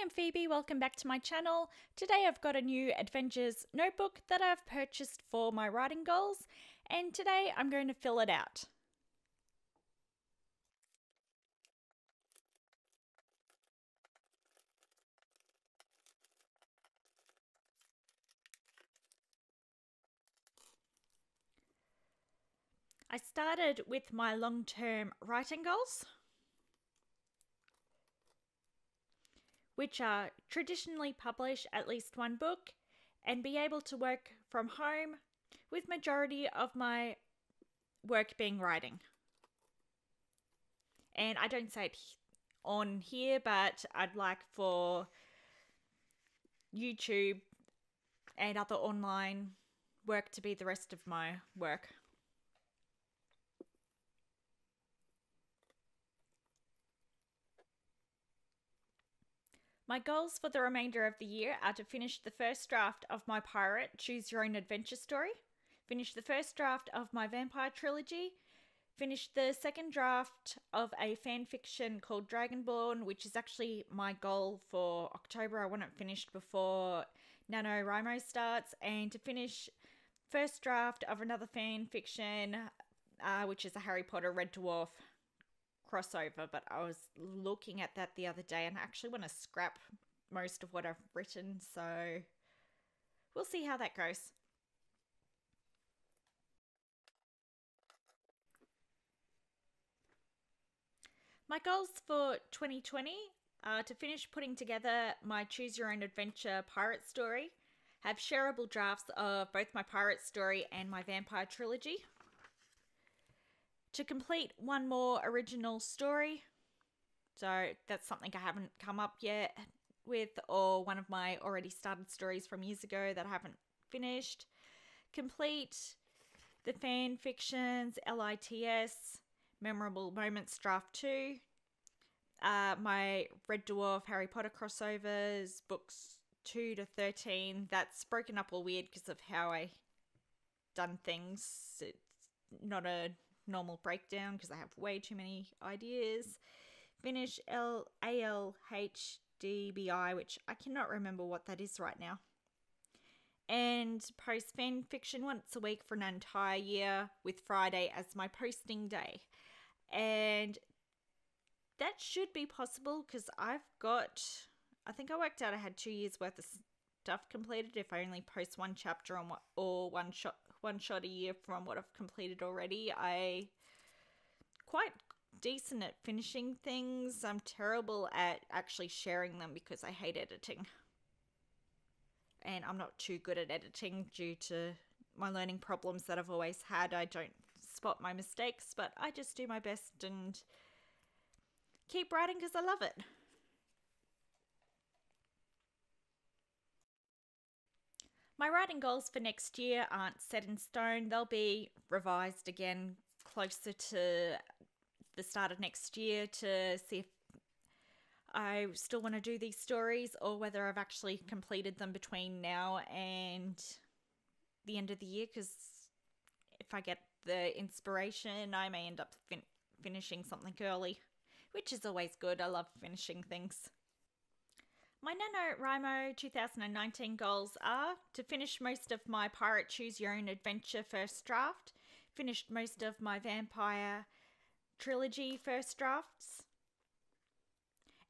I'm Phoebe, welcome back to my channel. Today I've got a new Adventures notebook that I've purchased for my writing goals, and today I'm going to fill it out. I started with my long-term writing goals, which are traditionally publish at least one book and be able to work from home, with majority of my work being writing. And I don't say it on here, but I'd like for YouTube and other online work to be the rest of my work. My goals for the remainder of the year are to finish the first draft of my pirate Choose Your Own Adventure story, finish the first draft of my vampire trilogy, finish the second draft of a fan fiction called Dragonborn, which is actually my goal for October. I want it finished before NaNoWriMo starts, and to finish first draft of another fan fiction, which is a Harry Potter Red Dwarf crossover. But I was looking at that the other day and I actually want to scrap most of what I've written, so we'll see how that goes. My goals for 2020 are to finish putting together my Choose Your Own Adventure pirate story, have shareable drafts of both my pirate story and my vampire trilogy, to complete one more original story, so that's something I haven't come up yet with, or one of my already started stories from years ago that I haven't finished, complete the fan fictions LITS Memorable Moments Draft 2, my Red Dwarf Harry Potter crossovers, books 2 to 13. That's broken up all weird because of how I done things. It's not a normal breakdown because I have way too many ideas. Finish ALHDBI, which I cannot remember what that is right now. And post fan fiction once a week for an entire year, with Friday as my posting day. And that should be possible because I think I worked out I had 2 years worth of stuff completed if I only post one chapter on or one shot a year from what I've completed already. I quite decent at finishing things. I'm terrible at actually sharing them because I hate editing. And I'm not too good at editing due to my learning problems that I've always had. I don't spot my mistakes, but I just do my best and keep writing because I love it. My writing goals for next year aren't set in stone. They'll be revised again closer to the start of next year to see if I still want to do these stories or whether I've actually completed them between now and the end of the year, because if I get the inspiration, I may end up finishing something early, which is always good. I love finishing things. My NaNoWriMo 2019 goals are to finish most of my Pirate Choose Your Own Adventure first draft, finished most of my Vampire Trilogy first drafts,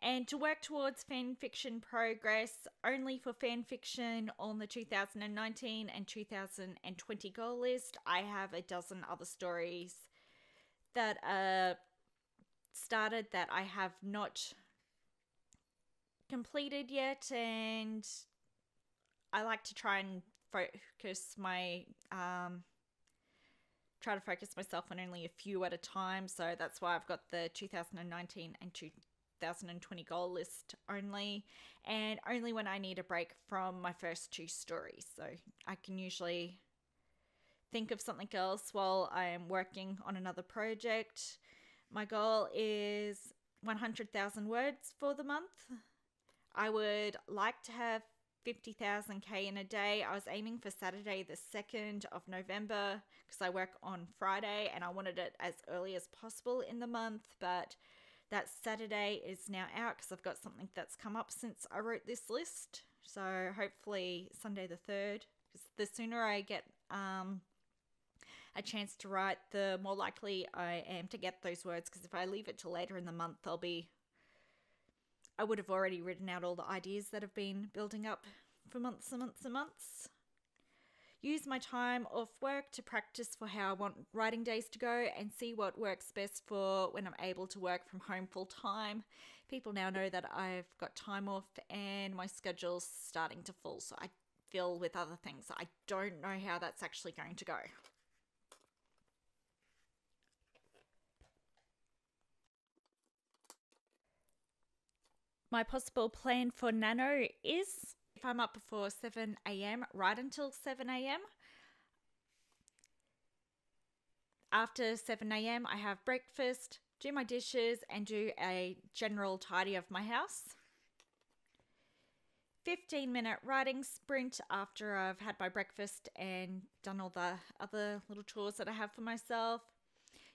and to work towards fanfiction progress only for fanfiction on the 2019 and 2020 goal list. I have a dozen other stories that are started that I have not completed yet, and I like to try and focus myself on only a few at a time, so that's why I've got the 2019 and 2020 goal list only, and only when I need a break from my first 2 stories, so I can usually think of something else while I am working on another project. My goal is 100,000 words for the month. I would like to have 50,000 K in a day. I was aiming for Saturday the 2nd of November because I work on Friday and I wanted it as early as possible in the month, but That Saturday is now out because I've got something that's come up since I wrote this list. So hopefully Sunday the 3rd, because the sooner I get a chance to write, the more likely I am to get those words, because if I leave it till later in the month, I would have already written out all the ideas that have been building up for months and months and months. Use my time off work to practice for how I want writing days to go and see what works best for when I'm able to work from home full time. People now know that I've got time off and my schedule's starting to full, so I fill with other things. I don't know how that's actually going to go. My possible plan for Nano is, if I'm up before 7 a.m, right until 7 a.m. After 7 a.m, I have breakfast, do my dishes, and do a general tidy of my house. 15-minute writing sprint after I've had my breakfast and done all the other little chores that I have for myself.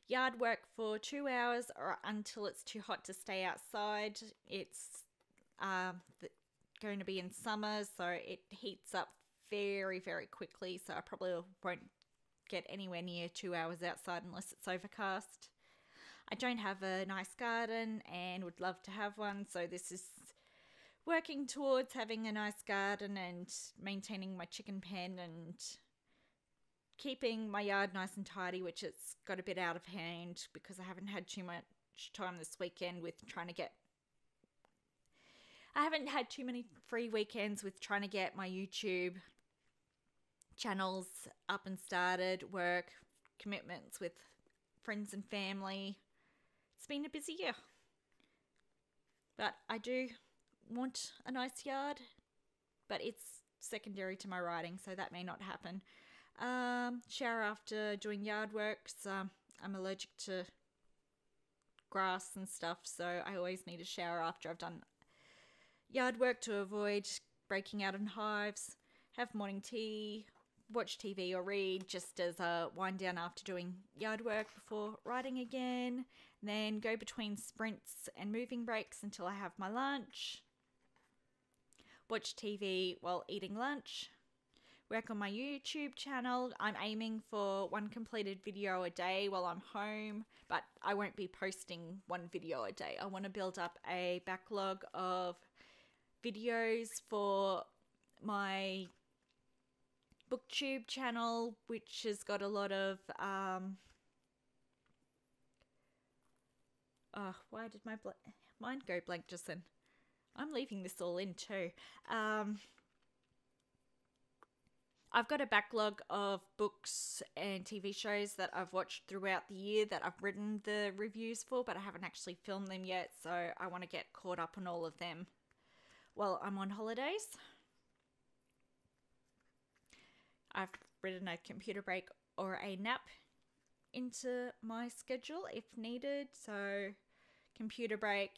Yard work for 2 hours or until it's too hot to stay outside. It's going to be in summer, so it heats up very, very quickly, so I probably won't get anywhere near 2 hours outside unless it's overcast. I don't have a nice garden and would love to have one, so this is working towards having a nice garden and maintaining my chicken pen and keeping my yard nice and tidy, which it's got a bit out of hand because I haven't had too much time this weekend with trying to get... I haven't had too many free weekends with trying to get my YouTube channels up and started, work, commitments with friends and family. It's been a busy year. But I do want a nice yard, but it's secondary to my writing, so that may not happen. Shower after doing yard work, so I'm allergic to grass and stuff, so I always need a shower after I've done yard work to avoid breaking out in hives. Have morning tea, watch TV or read just as a wind down after doing yard work before writing again. Then go between sprints and moving breaks until I have my lunch. Watch TV while eating lunch. Work on my YouTube channel. I'm aiming for one completed video a day while I'm home, but I won't be posting one video a day. I want to build up a backlog of videos for my BookTube channel, which has got a lot of why did my mind go blank just then? I'm leaving this all in too. I've got a backlog of books and TV shows that I've watched throughout the year that I've written the reviews for, but I haven't actually filmed them yet, so I want to get caught up on all of them while I'm on holidays. I've written a computer break or a nap into my schedule if needed. So computer break,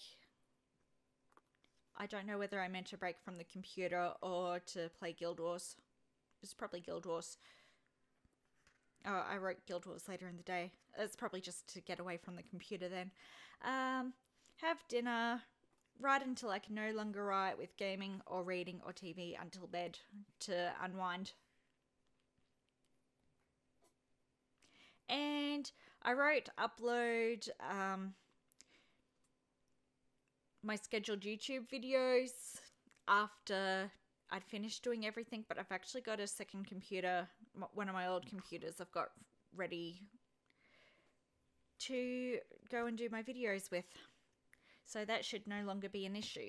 I don't know whether I meant a break from the computer or to play Guild Wars. It's probably Guild Wars. Oh, I wrote Guild Wars later in the day. It's probably just to get away from the computer then. Have dinner, write until I can no longer write, with gaming or reading or TV until bed to unwind. And I wrote upload my scheduled YouTube videos after I'd finished doing everything, but I've actually got a second computer, one of my old computers I've got ready to go and do my videos with. So that should no longer be an issue.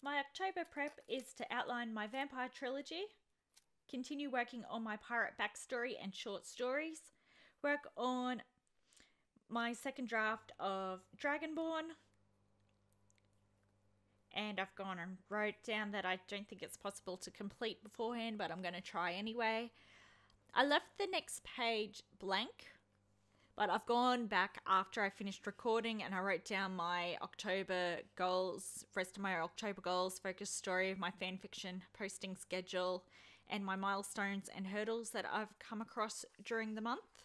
My October prep is to outline my vampire trilogy, continue working on my pirate backstory and short stories, work on my second draft of Dragonborn, and I've gone and wrote down that I don't think it's possible to complete beforehand, but I'm going to try anyway. I left the next page blank, but I've gone back after I finished recording and I wrote down my October goals, rest of my October goals, focus story of my fanfiction posting schedule, and my milestones and hurdles that I've come across during the month.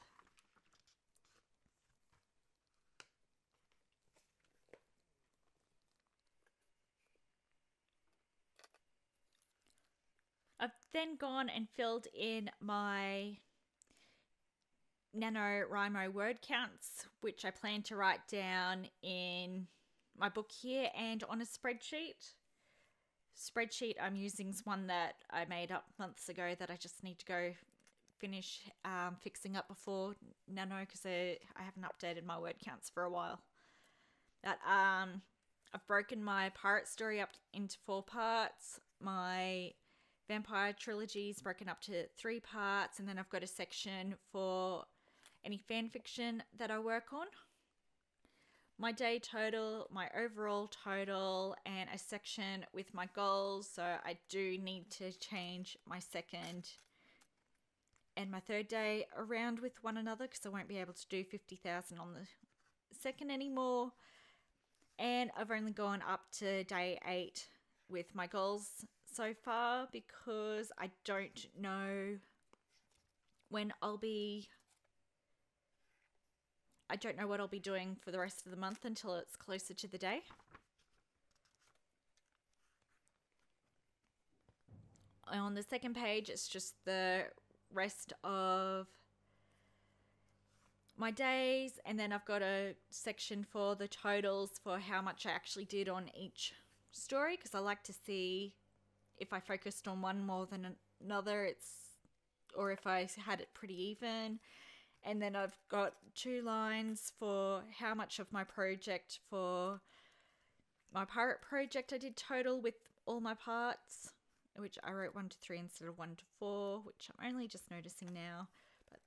then gone and filled in my NaNoWriMo word counts, which I plan to write down in my book here and on a spreadsheet. I'm using is one that I made up months ago that I just need to go finish fixing up before Nano, because I haven't updated my word counts for a while. But I've broken my pirate story up into 4 parts. My vampire trilogy is broken up to 3 parts, and then I've got a section for any fan fiction that I work on. My day total, my overall total, and a section with my goals. So I do need to change my second and my third day around with one another, because I won't be able to do 50,000 on the second anymore. And I've only gone up to day 8 with my goals so far, because I don't know when I don't know what I'll be doing for the rest of the month until it's closer to the day. On the second page, it's just the rest of my days, and then I've got a section for the totals for how much I actually did on each story, because I like to see if I focused on one more than another, or if I had it pretty even. And then I've got 2 lines for how much of my project for my pirate project I did total with all my parts, which I wrote 1 to 3 instead of 1 to 4, which I'm only just noticing now, but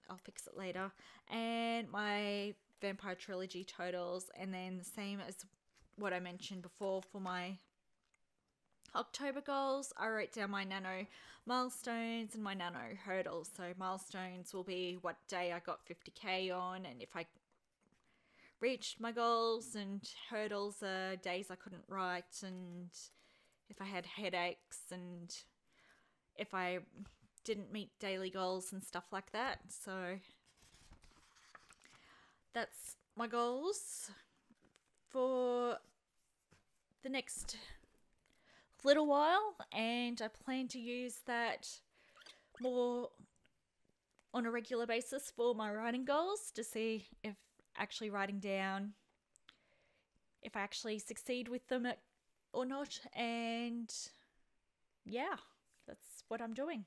I'll fix it later. And my vampire trilogy totals, and then the same as what I mentioned before for my October goals, I wrote down my Nano milestones and my Nano hurdles. So milestones will be what day I got 50k on, and if I reached my goals, and hurdles are days I couldn't write, and if I had headaches, and if I didn't meet daily goals and stuff like that. So that's my goals for the next little while, and I plan to use that more on a regular basis for my writing goals, to see if actually writing down, if I actually succeed with them or not. And yeah, that's what I'm doing.